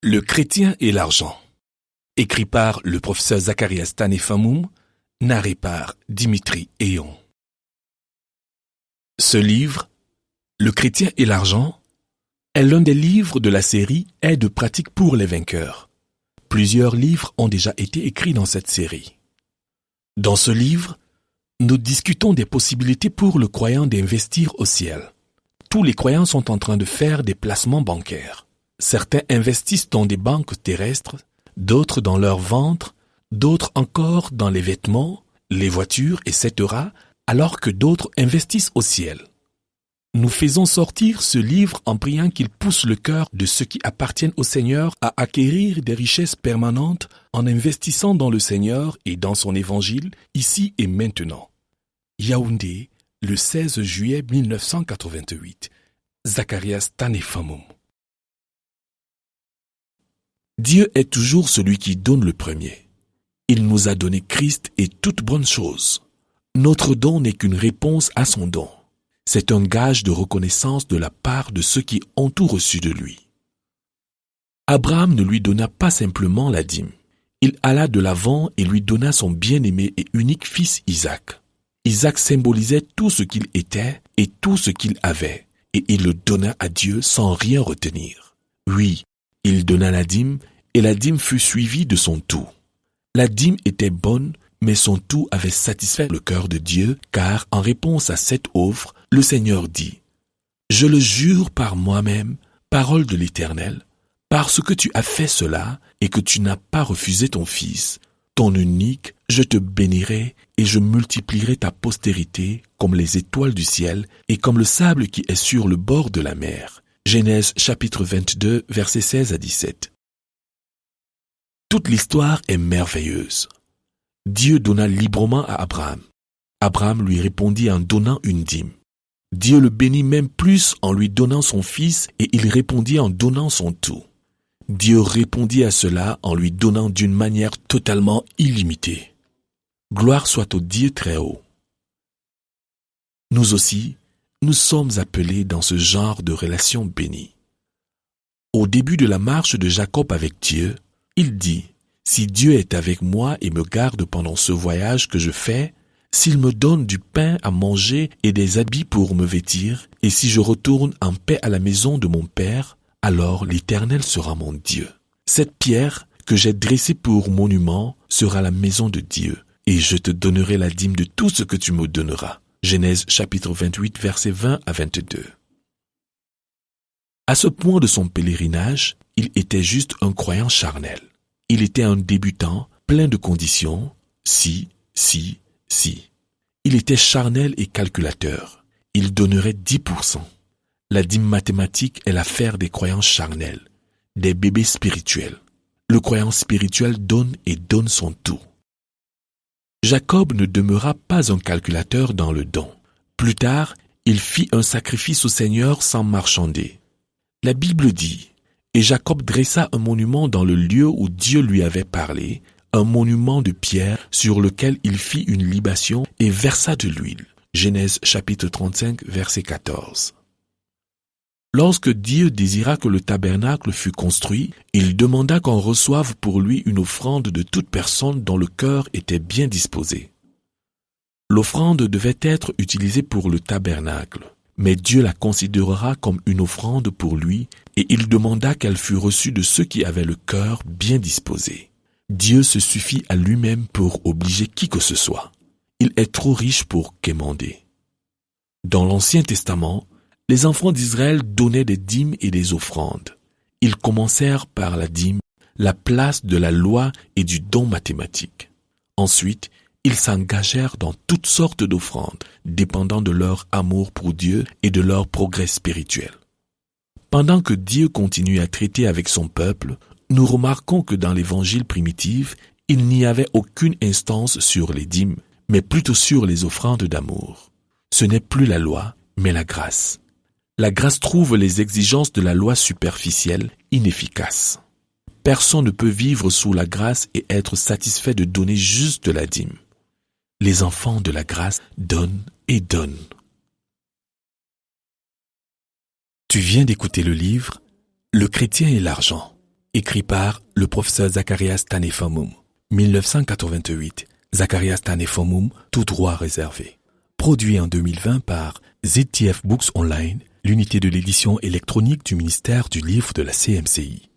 Le chrétien et l'argent. Écrit par le professeur Zacharias Tanefamoum, narré par Dimitri Eon. Ce livre, Le chrétien et l'argent, est l'un des livres de la série Aide pratique pour les vainqueurs. Plusieurs livres ont déjà été écrits dans cette série. Dans ce livre, nous discutons des possibilités pour le croyant d'investir au ciel. Tous les croyants sont en train de faire des placements bancaires. Certains investissent dans des banques terrestres, d'autres dans leur ventre, d'autres encore dans les vêtements, les voitures, etc., alors que d'autres investissent au ciel. Nous faisons sortir ce livre en priant qu'il pousse le cœur de ceux qui appartiennent au Seigneur à acquérir des richesses permanentes en investissant dans le Seigneur et dans son évangile, ici et maintenant. Yaoundé, le 16 juillet 1988. Zacharias Tanefamoum. Dieu est toujours celui qui donne le premier. Il nous a donné Christ et toute bonne chose. Notre don n'est qu'une réponse à son don. C'est un gage de reconnaissance de la part de ceux qui ont tout reçu de lui. Abraham ne lui donna pas simplement la dîme. Il alla de l'avant et lui donna son bien-aimé et unique fils Isaac. Isaac symbolisait tout ce qu'il était et tout ce qu'il avait, et il le donna à Dieu sans rien retenir. Oui, il donna la dîme, et la dîme fut suivie de son tout. La dîme était bonne, mais son tout avait satisfait le cœur de Dieu, car en réponse à cette offre, le Seigneur dit : « Je le jure par moi-même, parole de l'Éternel, parce que tu as fait cela et que tu n'as pas refusé ton fils, ton unique, je te bénirai et je multiplierai ta postérité comme les étoiles du ciel et comme le sable qui est sur le bord de la mer. » Genèse chapitre 22, versets 16 à 17. Toute l'histoire est merveilleuse. Dieu donna librement à Abraham. Abraham lui répondit en donnant une dîme. Dieu le bénit même plus en lui donnant son fils et il répondit en donnant son tout. Dieu répondit à cela en lui donnant d'une manière totalement illimitée. Gloire soit au Dieu très haut. Nous aussi, nous sommes appelés dans ce genre de relation bénie. Au début de la marche de Jacob avec Dieu, il dit : « Si Dieu est avec moi et me garde pendant ce voyage que je fais, s'il me donne du pain à manger et des habits pour me vêtir, et si je retourne en paix à la maison de mon Père, alors l'Éternel sera mon Dieu. Cette pierre que j'ai dressée pour monument sera la maison de Dieu, et je te donnerai la dîme de tout ce que tu me donneras. » Genèse chapitre 28, versets 20 à 22. À ce point de son pèlerinage, il était juste un croyant charnel. Il était un débutant, plein de conditions, si. Il était charnel et calculateur. Il donnerait 10%. La dîme mathématique est l'affaire des croyants charnels, des bébés spirituels. Le croyant spirituel donne et donne son tout. Jacob ne demeura pas un calculateur dans le don. Plus tard, il fit un sacrifice au Seigneur sans marchander. La Bible dit : « Et Jacob dressa un monument dans le lieu où Dieu lui avait parlé, un monument de pierre sur lequel il fit une libation et versa de l'huile. » Genèse chapitre 35, verset 14. Lorsque Dieu désira que le tabernacle fût construit, il demanda qu'on reçoive pour lui une offrande de toute personne dont le cœur était bien disposé. L'offrande devait être utilisée pour le tabernacle, mais Dieu la considérera comme une offrande pour lui et il demanda qu'elle fût reçue de ceux qui avaient le cœur bien disposé. Dieu se suffit à lui-même pour obliger qui que ce soit. Il est trop riche pour quémander. Dans l'Ancien Testament, les enfants d'Israël donnaient des dîmes et des offrandes. Ils commencèrent par la dîme, la place de la loi et du don mathématique. Ensuite, ils s'engagèrent dans toutes sortes d'offrandes, dépendant de leur amour pour Dieu et de leur progrès spirituel. Pendant que Dieu continue à traiter avec son peuple, nous remarquons que dans l'évangile primitif, il n'y avait aucune instance sur les dîmes, mais plutôt sur les offrandes d'amour. Ce n'est plus la loi, mais la grâce. La grâce trouve les exigences de la loi superficielle inefficaces. Personne ne peut vivre sous la grâce et être satisfait de donner juste de la dîme. Les enfants de la grâce donnent et donnent. Tu viens d'écouter le livre « Le chrétien et l'argent » Écrit par le professeur Zacharias Tanefamum. 1988. Zacharias Tanefamum, tout droit réservé. Produit en 2020 par ZTF Books Online, l'unité de l'édition électronique du ministère du livre de la CMCI.